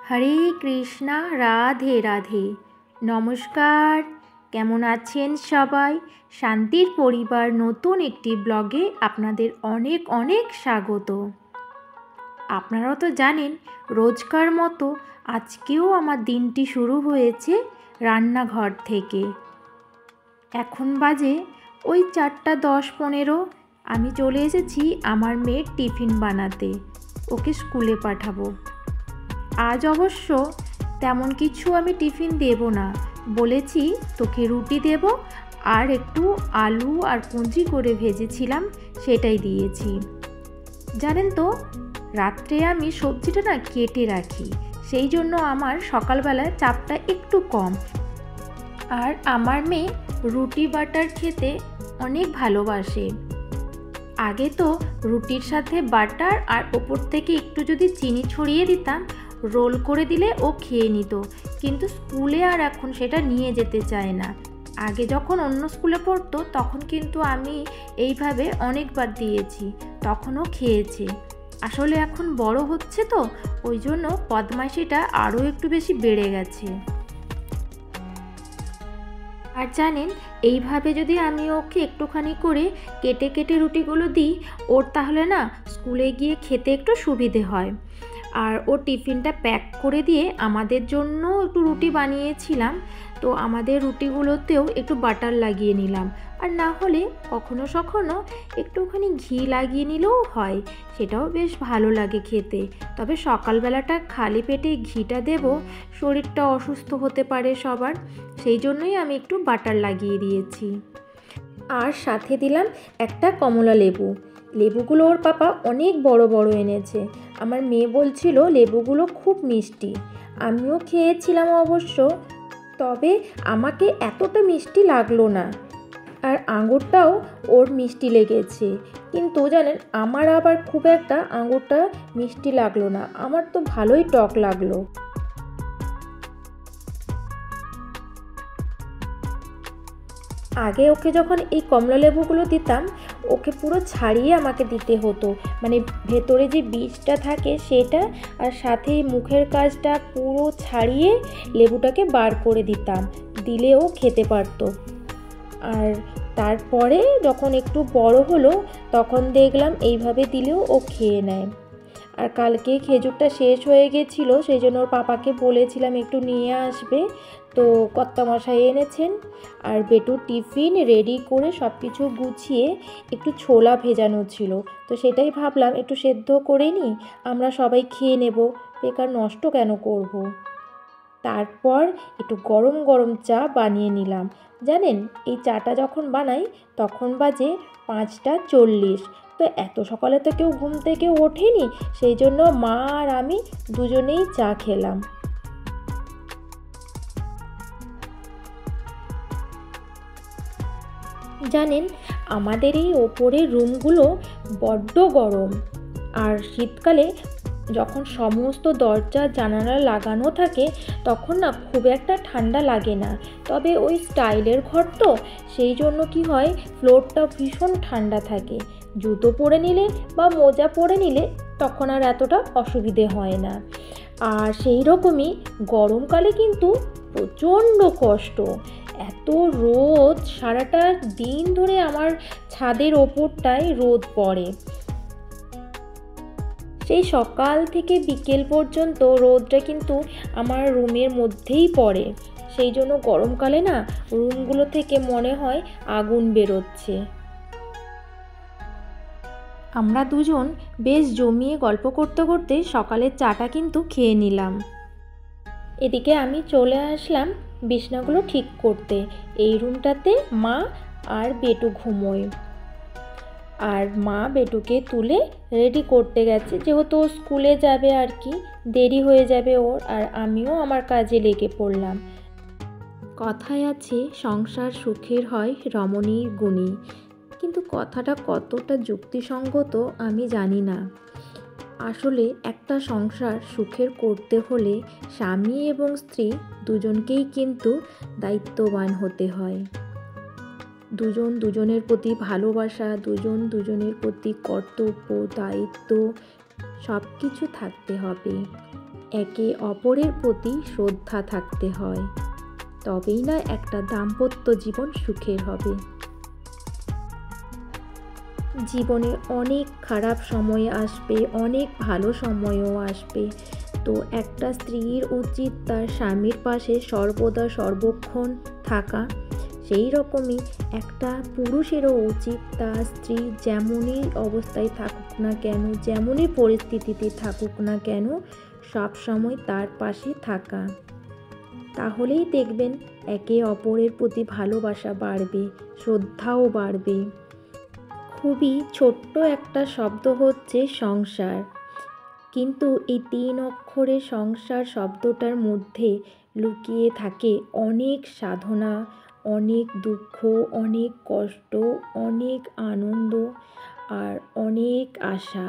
হরে কৃষ্ণা, রাধে রাধে। নমস্কার, কেমন আছেন সবাই? শান্তির পরিবার নতুন একটি ব্লগে আপনাদের অনেক অনেক স্বাগত। আপনারাও তো জানেন, রোজকার মতো আজকেও আমার দিনটি শুরু হয়েছে রান্নাঘর থেকে। এখন বাজে ওই 4:10-15। আমি চলে এসেছি আমার মেয়ের টিফিন বানাতে, ওকে স্কুলে পাঠাবো। আজ অবশ্য তেমন কিছু আমি টিফিন দেব না, বলেছি তোকে রুটি দেব আর একটু আলু আর কুঞ্চি করে ভেজেছিলাম সেটাই দিয়েছি। জানেন তো, রাত্রে আমি সবজিটা না কেটে রাখি, সেই জন্য আমার সকালবেলায় চাপটা একটু কম। আর আমার মেয়ে রুটি বাটার খেতে অনেক ভালোবাসে। আগে তো রুটির সাথে বাটার আর ওপর থেকে একটু যদি চিনি ছড়িয়ে দিতাম, রোল করে দিলে ও খেয়ে নিত, কিন্তু স্কুলে আর এখন সেটা নিয়ে যেতে চায় না। আগে যখন অন্য স্কুলে পড়তো তখন কিন্তু আমি এইভাবে অনেকবার দিয়েছি, তখনও খেয়েছে। আসলে এখন বড় হচ্ছে তো, ওই জন্য বদমাইশিটা আরও একটু বেশি বেড়ে গেছে। আর জানেন, এইভাবে যদি আমি ওকে একটুখানি করে কেটে কেটে রুটিগুলো দিই, ওর তাহলে না স্কুলে গিয়ে খেতে একটু সুবিধে হয়। আর ও টিফিনটা প্যাক করে দিয়ে আমাদের জন্য একটু রুটি বানিয়েছিলাম, তো আমাদের রুটিগুলোতেও একটু বাটার লাগিয়ে নিলাম। আর না হলে কখনো কখনো একটুখানি ঘি লাগিয়ে নিলেও হয়, সেটাও বেশ ভালো লাগে খেতে। তবে সকালবেলাটা খালি পেটে ঘিটা দেব, শরীরটা অসুস্থ হতে পারে সবার, সেই জন্যই আমি একটু বাটার লাগিয়ে দিয়েছি। আর সাথে দিলাম একটা কমলা লেবু। লেবুগুলো ওর পাপা অনেক বড় বড় এনেছে। আমার মেয়ে বলছিল লেবুগুলো খুব মিষ্টি। আমিও খেয়েছিলাম অবশ্য, তবে আমাকে এতটা মিষ্টি লাগলো না। আর আঙুরটাও ওর মিষ্টি লেগেছে, কিন্তু জানেন আমার আবার খুব একটা আঙুরটা মিষ্টি লাগলো না, আমার তো ভালোই টক লাগলো। আগে ওকে যখন এই কমলা লেবুগুলো দিতাম, ওকে পুরো ছাড়িয়ে আমাকে দিতে হতো, মানে ভেতরে যে বীজটা থাকে সেটা, আর সাথে মুখের কাজটা পুরো ছাড়িয়ে লেবুটাকে বার করে দিতাম, দিলে ও খেতে পারতো। আর তারপরে যখন একটু বড় হলো তখন দেখলাম এইভাবে দিলেও ও খেয়ে নেয়। আর কালকে খেজুরটা শেষ হয়ে গেছিলো, সেই জন্য ওর পাপাকে বলেছিলাম একটু নিয়ে আসবে, তো কর্তামশাই এনেছেন। আর বেটুর টিফিন রেডি করে সব কিছু গুছিয়ে একটু ছোলা ভেজানো ছিল, তো সেটাই ভাবলাম একটু সেদ্ধ করে নিই, আমরা সবাই খেয়ে নেব, বেকার নষ্ট কেন করব। তারপর একটু গরম গরম চা বানিয়ে নিলাম। জানেন, এই চাটা যখন বানাই তখন বাজে 5:40। তো এত সকালে তো কেউ ঘুম থেকে ওঠেনি, সেই জন্য মা আর আমি দুজনেই চা খেলাম। জানেন, আমাদের এই ওপরের রুমগুলো বড্ড গরম, আর শীতকালে যখন সমস্ত দরজা জানালা লাগানো থাকে তখন না খুব একটা ঠান্ডা লাগে না। তবে ওই স্টাইলের ঘর তো, সেই জন্য কি হয়, ফ্লোরটা ভীষণ ঠান্ডা থাকে। জুতো পরে নিলে বা মোজা পরে নিলে তখন আর এতটা অসুবিধে হয় না। আর সেই রকমই গরমকালে কিন্তু প্রচণ্ড কষ্ট, এত রোদ, সারাটা দিন ধরে আমার ছাদের ওপরটায় রোদ পড়ে। সেই সকাল থেকে বিকেল পর্যন্ত রোদটা কিন্তু আমার রুমের মধ্যেই পড়ে, সেই জন্য গরমকালে না রুমগুলো থেকে মনে হয় আগুন বেরোচ্ছে। আমরা দুজন বেশ জমিয়ে গল্প করতে করতে সকালের চাটা কিন্তু খেয়ে নিলাম। এদিকে আমি চলে আসলাম বিছনাগুলো ঠিক করতে। এই রুমটাতে মা আর বেটু ঘুমোয়, আর মা বেটুকে তুলে রেডি করতে গেছে, যেহেতু ও স্কুলে যাবে আর কি, দেরি হয়ে যাবে ওর, আর আমিও আমার কাজে লেগে পড়লাম। কথায় আছে, সংসার সুখের হয় রমণীর গুণী, কিন্তু কথাটা কতটা যুক্তিসঙ্গত আমি জানি না। আসলে একটা সংসার সুখের করতে হলে স্বামী এবং স্ত্রী দুজনকেই কিন্তু দায়িত্ববান হতে হয়। দুজন দুজনের প্রতি ভালোবাসা, দুজন দুজনের প্রতি কর্তব্য, দায়িত্ব সব কিছু থাকতে হবে। একে অপরের প্রতি শ্রদ্ধা থাকতে হয়, তবেই না একটা দাম্পত্য জীবন সুখের হবে। জীবনে অনেক খারাপ সময় আসবে, অনেক ভালো সময়ও আসবে। তো একটা স্ত্রীর উচিত তার স্বামীর পাশে সর্বদা সর্বক্ষণ থাকা। সেই রকমই একটা পুরুষেরও উচিত তার স্ত্রী যেমনই অবস্থায় থাকুক না কেন, যেমনই পরিস্থিতিতে থাকুক না কেন, সব সময় তার পাশে থাকা। তাহলেই দেখবেন একে অপরের প্রতি ভালোবাসা বাড়বে, শ্রদ্ধাও বাড়বে। খুবই ছোট্ট একটা শব্দ হচ্ছে সংসার, কিন্তু এই 3 অক্ষরের সংসার শব্দটার মধ্যে লুকিয়ে থাকে অনেক সাধনা, অনেক দুঃখ, অনেক কষ্ট, অনেক আনন্দ আর অনেক আশা।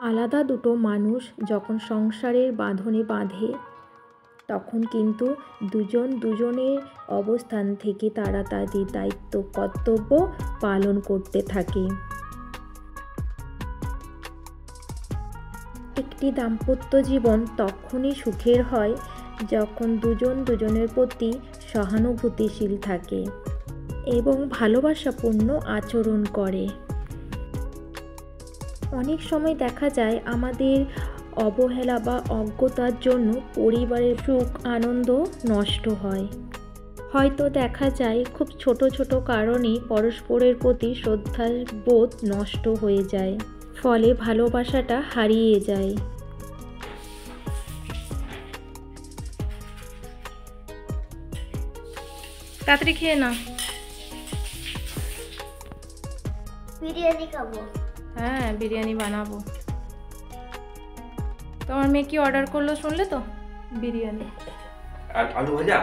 আলাদা দুটো মানুষ যখন সংসারের বাঁধনে বাঁধে, তখন কিন্তু দুজন দুজনের অবস্থান থেকে তারা তাদের দায়িত্ব কর্তব্য পালন করতে থাকে। একটি দাম্পত্য জীবন তখনই সুখের হয় যখন দুজন দুজনের প্রতি সহানুভূতিশীল থাকে এবং ভালোবাসাপূর্ণ আচরণ করে। অনেক সময় দেখা যায় আমাদের অবহেলা বা অজ্ঞতার জন্য পরিবারের সুখ আনন্দ নষ্ট হয়। হয়তো দেখা যায় খুব ছোট ছোট কারণে পরস্পরের প্রতি শ্রদ্ধাবোধ নষ্ট হয়ে যায়, ফলে ভালোবাসাটা হারিয়ে যায়। তাড়াতাড়ি খেয়ে নাও। বিরিয়ানি খাবো। হ্যাঁ, বিরিয়ানি বানাবো। তোমার মেয়ে কি অর্ডার করলো শুনলে তো? বিরিয়ানি আর আলু ভাজা।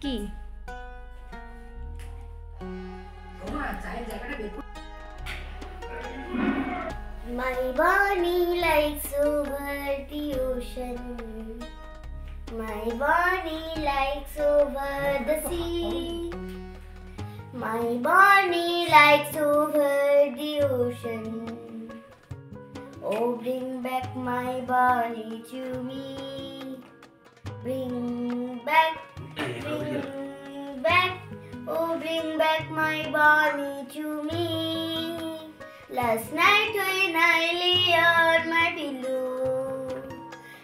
কি My Bonnie likes over the ocean. My Bonnie likes over the sea. My Bonnie likes over the ocean. Oh, bring back my Bonnie to me. Bring back, oh, bring back my Bonnie to me. Last night when I lay on my pillow,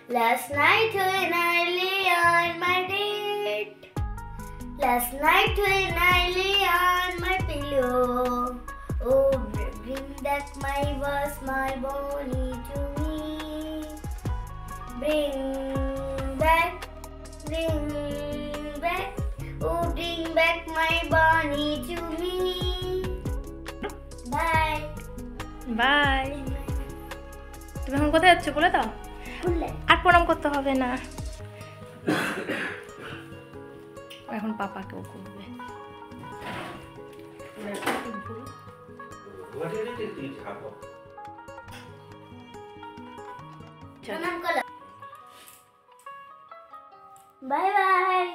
last night when I lay on my bed, last night when I lay on my pillow, oh, bring back my Bonnie to me. Bring back, oh, bring back my Bonnie to me. Bye. Bye. তুমি এখন কোথায় যাচ্ছ বলে দাও। আর প্রণাম করতে হবে না, এখন পাপাকেও করবে। Bye bye.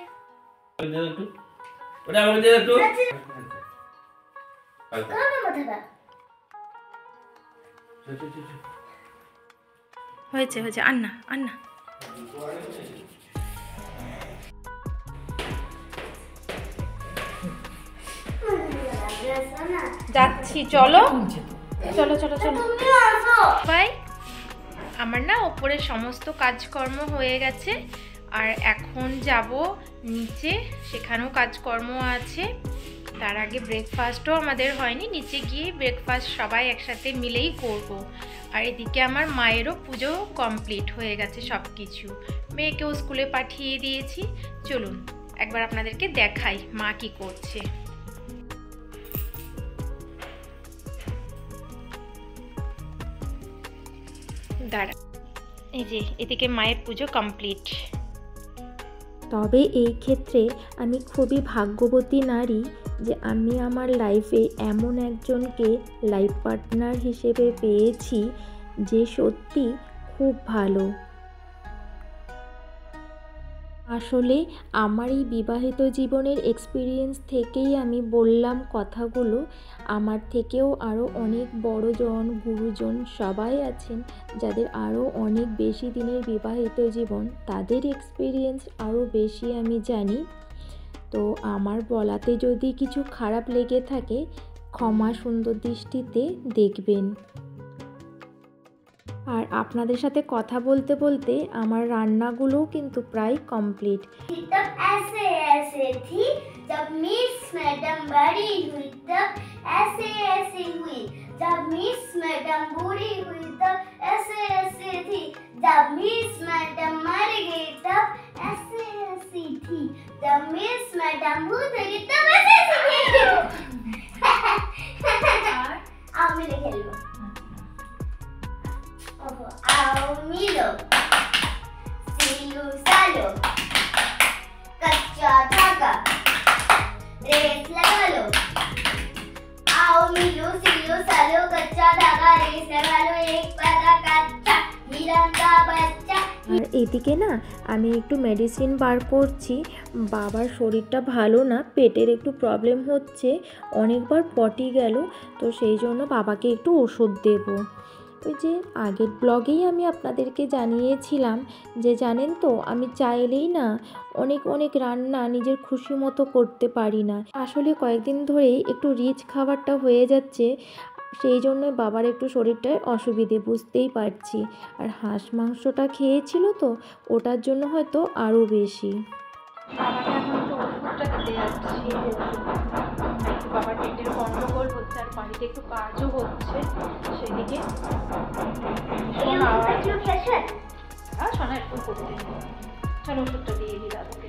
ওটা আমাকে দিয়ে একটু। কার মাথাটা? হয়েছে হয়েছে, আন্না আন্না। যাচ্ছি, চলো চলো চলো চলো ভাই। আমার না ওপরে সমস্ত কাজকর্ম হয়ে গেছে, আর এখন যাব নিচে, সেখানেও কাজকর্ম আছে। তার আগে ব্রেকফাস্টও আমাদের হয়নি, নিচে গিয়ে ব্রেকফাস্ট সবাই একসাথে মিলেই করব। আর এদিকে আমার মায়েরও পুজো কমপ্লিট হয়ে গেছে সব কিছু, মেয়েকেও স্কুলে পাঠিয়ে দিয়েছি। চলুন একবার আপনাদেরকে দেখাই মা কি করছে। দাঁড়া, এই যে এদিকে মায়ের পুজো কমপ্লিট। তবে এই ক্ষেত্রে আমি খুবই ভাগ্যবতী নারী যে আমি আমার লাইফে এমন একজনকে লাইফ পার্টনার হিসেবে পেয়েছি যে সত্যি খুব ভালো। আসলে আমার এই বিবাহিত জীবনের এক্সপিরিয়েন্স থেকেই আমি বললাম কথাগুলো। আমার থেকেও আরও অনেক বড়জন, গুরুজন সবাই আছেন যাদের আরও অনেক বেশি দিনের বিবাহিত জীবন, তাদের এক্সপিরিয়েন্স আরও বেশি আমি জানি। তো আমার বলাতে যদি কিছু খারাপ লেগে থাকে, ক্ষমা সুন্দর দৃষ্টিতে দেখবেন। আর আপনাদের সাথে কথা বলতে বলতে আমার রান্নাগুলোও কিন্তু প্রায় কমপ্লিট। तब ऐसे ऐसे थी जब मिस मैडम बड़ी हुई, तब ऐसे ऐसे हुई जब मिस मैडम बूढ़ी हुई, तब ऐसे ऐसे थी जब मिस मैडम मर गई, तब ऐसे ऐसी थी जब मिस मैडम भूत गई, तब ऐसे ऐसी थी। आओ मिले खेलो, आओ मिलो सिलू सालो, कच्चा धागा रेस लगा लो, आओ मिलो सिलो सालो, कच्चा धागा रेस लगा लो, एक पता कच्चा हिरन का बच्चा। আর এদিকে না আমি একটু মেডিসিন বার করছি। বাবার শরীরটা ভালো না, পেটের একটু প্রবলেম হচ্ছে, অনেকবার পটি গেল, তো সেই জন্য বাবাকে একটু ওষুধ দেব। ওই যে আগের ব্লগেই আমি আপনাদেরকে জানিয়েছিলাম যে জানেন তো আমি চাইলেই না অনেক অনেক রান্না নিজের খুশি মতো করতে পারি না। আসলে কয়েকদিন ধরেই একটু রিচ খাবারটা হয়ে যাচ্ছে, সেই জন্য বাবার একটু শরীরটায় অসুবিধে বুঝতেই পারছি। আর হাঁস মাংসটা খেয়েছিল তো ওটার জন্য হয়তো আরও বেশি। বাবাকে এখন তো ওষুধটা দিতে যাচ্ছি। বাবার পেটের গন্ডগোল হচ্ছে আর বাড়িতে একটু কাজও হচ্ছে, সেদিকে শোনা একটু করতে নেই। চলো ওষুধটা দিয়ে দিই দাদুকে।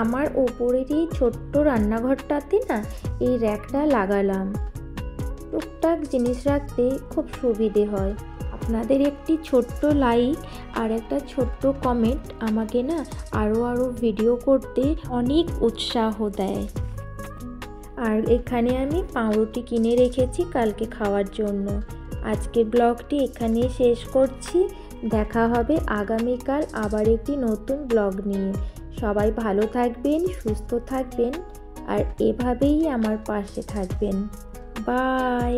আমার ওপরের এই ছোট্ট রান্নাঘরটাতে না এই র্যাকটা লাগালাম, টুকটাক জিনিস রাখতে খুব সুবিধে হয়। আপনাদের একটি ছোট্ট লাইক আর একটা ছোট্ট কমেন্ট আমাকে না আরও ভিডিও করতে অনেক উৎসাহ দেয়। আর এখানে আমি পাউরুটি কিনে রেখেছি কালকে খাওয়ার জন্য। আজকের ব্লগটি এখানেই শেষ করছি, দেখা হবে আগামীকাল আবার একটি নতুন ব্লগ নিয়ে। সবাই ভালো থাকবেন, সুস্থ থাকবেন আর এভাবেই আমার পাশে থাকবেন। বাই।